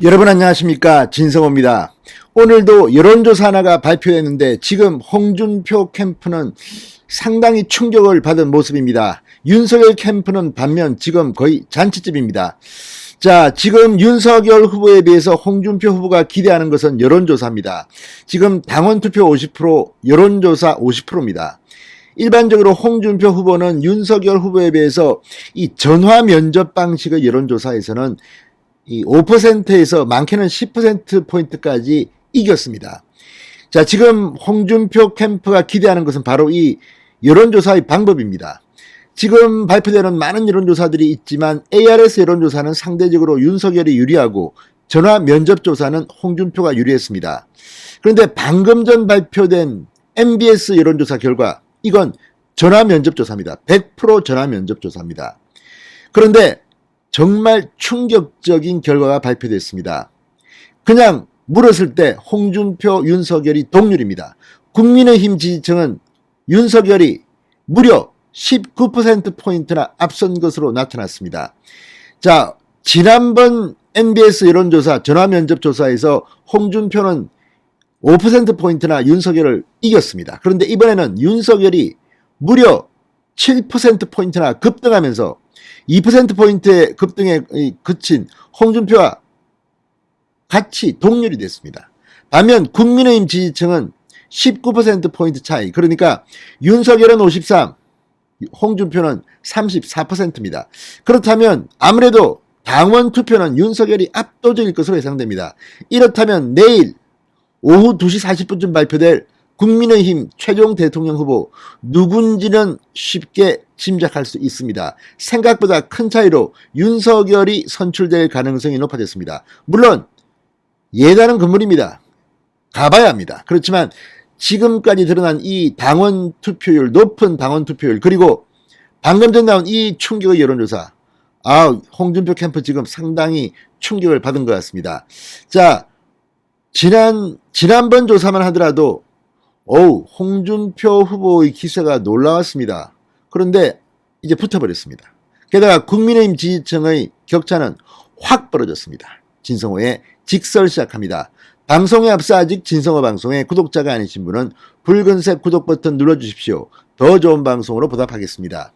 여러분 안녕하십니까, 진성호입니다. 오늘도 여론조사 하나가 발표했는데 지금 홍준표 캠프는 상당히 충격을 받은 모습입니다. 윤석열 캠프는 반면 지금 거의 잔치집입니다. 자, 지금 윤석열 후보에 비해서 홍준표 후보가 기대하는 것은 여론조사입니다. 지금 당원투표 50%, 여론조사 50%입니다. 일반적으로 홍준표 후보는 윤석열 후보에 비해서 이 전화 면접 방식의 여론조사에서는 이 5%에서 많게는 10%포인트까지 이겼습니다. 자, 지금 홍준표 캠프가 기대하는 것은 바로 이 여론조사의 방법입니다. 지금 발표되는 많은 여론조사들이 있지만 ARS 여론조사는 상대적으로 윤석열이 유리하고 전화 면접조사는 홍준표가 유리했습니다. 그런데 방금 전 발표된 MBS 여론조사 결과 이건 전화 면접조사입니다. 100% 전화 면접조사입니다. 그런데 정말 충격적인 결과가 발표됐습니다. 그냥 물었을 때 홍준표, 윤석열이 동률입니다. 국민의힘 지지층은 윤석열이 무려 19%포인트나 앞선 것으로 나타났습니다. 자, 지난번 MBS 여론조사, 전화면접조사에서 홍준표는 5%포인트나 윤석열을 이겼습니다. 그런데 이번에는 윤석열이 무려 7%포인트나 급등하면서 2%포인트의 급등에 그친 홍준표와 같이 동률이 됐습니다. 반면 국민의힘 지지층은 19%포인트 차이, 그러니까 윤석열은 53, 홍준표는 34%입니다. 그렇다면 아무래도 당원 투표는 윤석열이 압도적일 것으로 예상됩니다. 이렇다면 내일 오후 2시 40분쯤 발표될 국민의힘 최종 대통령 후보 누군지는 쉽게 짐작할 수 있습니다. 생각보다 큰 차이로 윤석열이 선출될 가능성이 높아졌습니다. 물론 예단은 금물입니다. 가봐야 합니다. 그렇지만 지금까지 드러난 이 당원 투표율, 높은 당원 투표율, 그리고 방금 전 나온 이 충격의 여론조사, 홍준표 캠프 지금 상당히 충격을 받은 것 같습니다. 자, 지난번 조사만 하더라도 홍준표 후보의 기세가 놀라웠습니다. 그런데 이제 붙어버렸습니다. 게다가 국민의힘 지지층의 격차는 확 벌어졌습니다. 진성호의 직설 시작합니다. 방송에 앞서 아직 진성호 방송에 구독자가 아니신 분은 붉은색 구독 버튼 눌러주십시오. 더 좋은 방송으로 보답하겠습니다.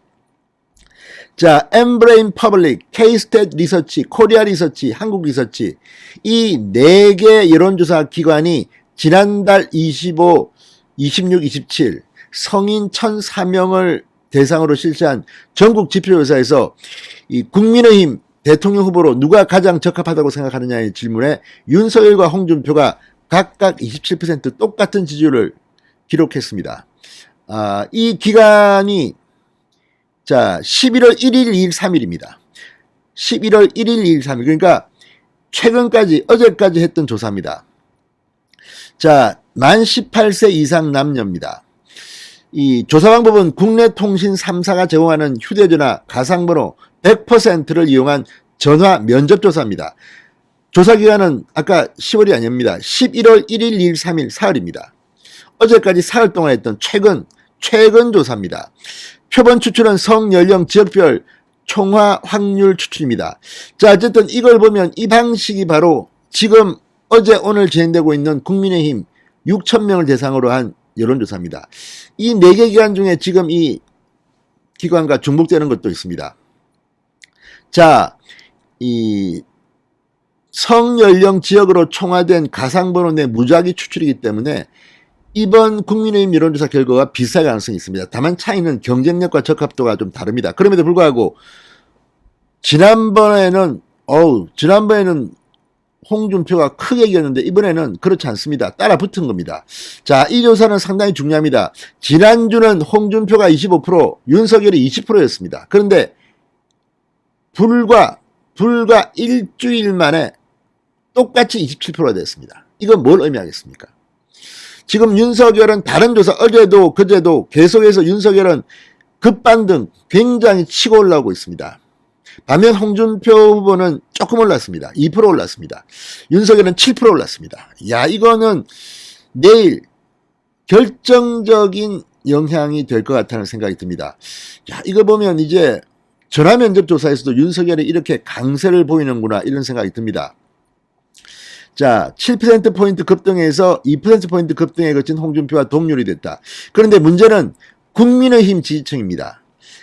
자, 엠브레인 퍼블릭, K-스탯 리서치, 코리아 리서치, 한국 리서치, 이 4개 여론조사 기관이 지난달 25, 26, 27 성인 1,004명을 대상으로 실시한 전국 지표조사에서 이 국민의힘 대통령 후보로 누가 가장 적합하다고 생각하느냐의 질문에 윤석열과 홍준표가 각각 27% 똑같은 지지율을 기록했습니다. 이 기간이 11월 1일, 2일, 3일입니다. 11월 1일, 2일, 3일. 그러니까 최근까지, 어제까지 했던 조사입니다. 자, 만 18세 이상 남녀입니다. 이 조사 방법은 국내통신 3사가 제공하는 휴대전화 가상번호 100%를 이용한 전화 면접조사입니다. 조사기간은 아까 10월이 아닙니다. 11월 1일, 2일, 3일, 사흘입니다. 어제까지 사흘 동안 했던 최근 조사입니다. 표본 추출은 성, 연령, 지역별 총화 확률 추출입니다. 자, 어쨌든 이걸 보면 이 방식이 바로 지금 어제 오늘 진행되고 있는 국민의힘 6,000명을 대상으로 한 여론조사입니다. 이 4개 기관 중에 지금 이 기관과 중복되는 것도 있습니다. 자, 이 성, 연령, 지역으로 총화된 가상번호 내 무작위 추출이기 때문에 이번 국민의힘 여론조사 결과가 비슷할 가능성이 있습니다. 다만 차이는 경쟁력과 적합도가 좀 다릅니다. 그럼에도 불구하고 지난번에는 홍준표가 크게 이겼는데 이번에는 그렇지 않습니다. 따라 붙은 겁니다. 자, 이 조사는 상당히 중요합니다. 지난주는 홍준표가 25%, 윤석열이 20%였습니다. 그런데 불과 일주일 만에 똑같이 27%가 됐습니다. 이건 뭘 의미하겠습니까? 지금 윤석열은 다른 조사, 어제도 그제도 계속해서 윤석열은 급반등 굉장히 치고 올라오고 있습니다. 반면 홍준표 후보는 조금 올랐습니다. 2% 올랐습니다. 윤석열은 7% 올랐습니다. 야, 이거는 내일 결정적인 영향이 될 것 같다는 생각이 듭니다. 야, 이거 보면 이제 전화면접조사에서도 윤석열이 이렇게 강세를 보이는구나 이런 생각이 듭니다. 자, 7%포인트 급등해서 2%포인트 급등에 거친 홍준표와 동률이 됐다. 그런데 문제는 국민의힘 지지층입니다.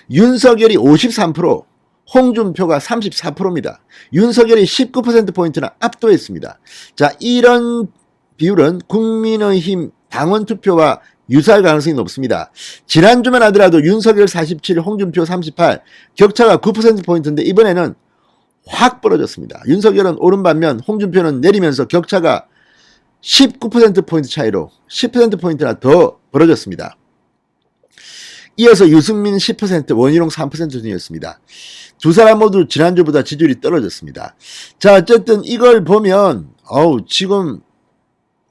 윤석열이 53%, 홍준표가 34%입니다. 윤석열이 19%포인트나 압도했습니다. 자, 이런 비율은 국민의힘 당원 투표와 유사할 가능성이 높습니다. 지난주만 하더라도 윤석열 47, 홍준표 38, 격차가 9%포인트인데 이번에는 확 벌어졌습니다. 윤석열은 오른 반면 홍준표는 내리면서 격차가 19%포인트 차이로 10%포인트나 더 벌어졌습니다. 이어서 유승민 10%, 원희룡 3% 순이었습니다. 두 사람 모두 지난주보다 지지율이 떨어졌습니다. 자, 어쨌든 이걸 보면 지금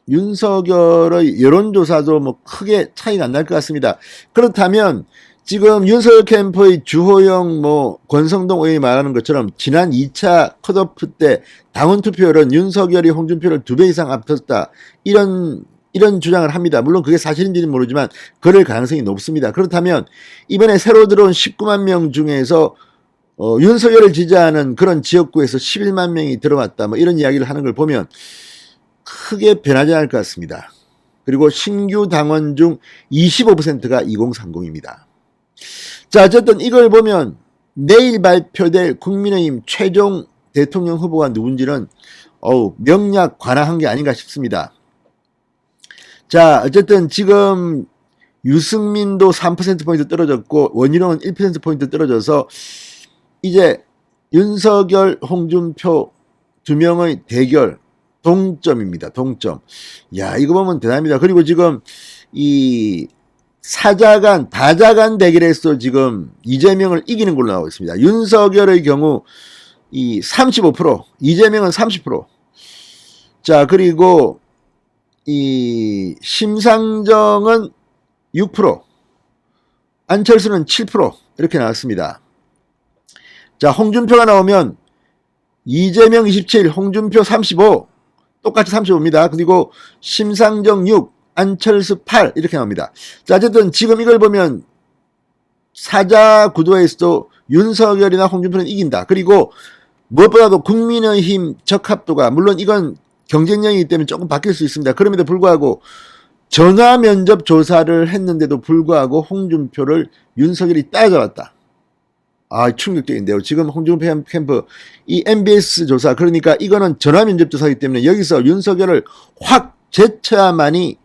윤석열의 여론조사도 뭐 크게 차이가 안 날 것 같습니다. 그렇다면 지금 윤석열 캠프의 주호영 권성동 의원이 말하는 것처럼 지난 2차 컷오프 때 당원 투표율은 윤석열이 홍준표를 2배 이상 앞섰다. 이런 주장을 합니다. 물론 그게 사실인지는 모르지만 그럴 가능성이 높습니다. 그렇다면 이번에 새로 들어온 19만 명 중에서 윤석열을 지지하는 그런 지역구에서 11만 명이 들어왔다. 이런 이야기를 하는 걸 보면 크게 변하지 않을 것 같습니다. 그리고 신규 당원 중 25%가 2030입니다. 자, 어쨌든 이걸 보면 내일 발표될 국민의힘 최종 대통령 후보가 누군지는 명약 관화한 게 아닌가 싶습니다. 자, 어쨌든 지금 유승민도 3%포인트 떨어졌고 원희룡은 1%포인트 떨어져서 이제 윤석열, 홍준표 두 명의 대결 동점입니다. 동점. 야, 이거 보면 대단합니다. 그리고 지금 이 다자간 대결에서 지금 이재명을 이기는 걸로 나오고 있습니다. 윤석열의 경우 이 35%, 이재명은 30%. 자, 그리고 이 심상정은 6%, 안철수는 7% 이렇게 나왔습니다. 자, 홍준표가 나오면 이재명 27, 홍준표 35, 똑같이 35입니다. 그리고 심상정 6, 안철수 8 이렇게 나옵니다. 자, 어쨌든 지금 이걸 보면 사자 구도에서도 윤석열이나 홍준표는 이긴다. 그리고 무엇보다도 국민의힘 적합도가, 물론 이건 경쟁력이기 때문에 조금 바뀔 수 있습니다. 그럼에도 불구하고 전화 면접 조사를 했는데도 불구하고 홍준표를 윤석열이 따라잡았다. 아, 충격적인데요. 지금 홍준표 캠프 이 MBS 조사, 그러니까 이거는 전화 면접 조사이기 때문에 여기서 윤석열을 확 제쳐야만이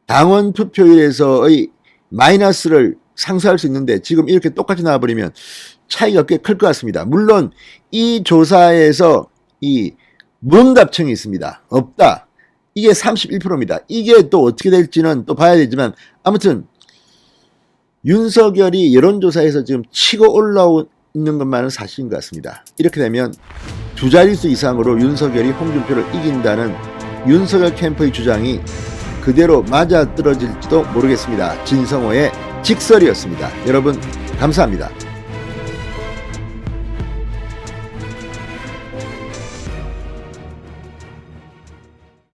당원 투표율에서의 마이너스를 상쇄할 수 있는데 지금 이렇게 똑같이 나와버리면 차이가 꽤 클 것 같습니다. 물론 이 조사에서 이 무응답층이 있습니다. 없다. 이게 31%입니다. 이게 또 어떻게 될지는 또 봐야 되지만 아무튼 윤석열이 여론조사에서 지금 치고 올라오는 것만은 사실인 것 같습니다. 이렇게 되면 두 자릿수 이상으로 윤석열이 홍준표를 이긴다는 윤석열 캠프의 주장이 그대로 맞아떨어질지도 모르겠습니다. 진성호의 직설이었습니다. 여러분 감사합니다.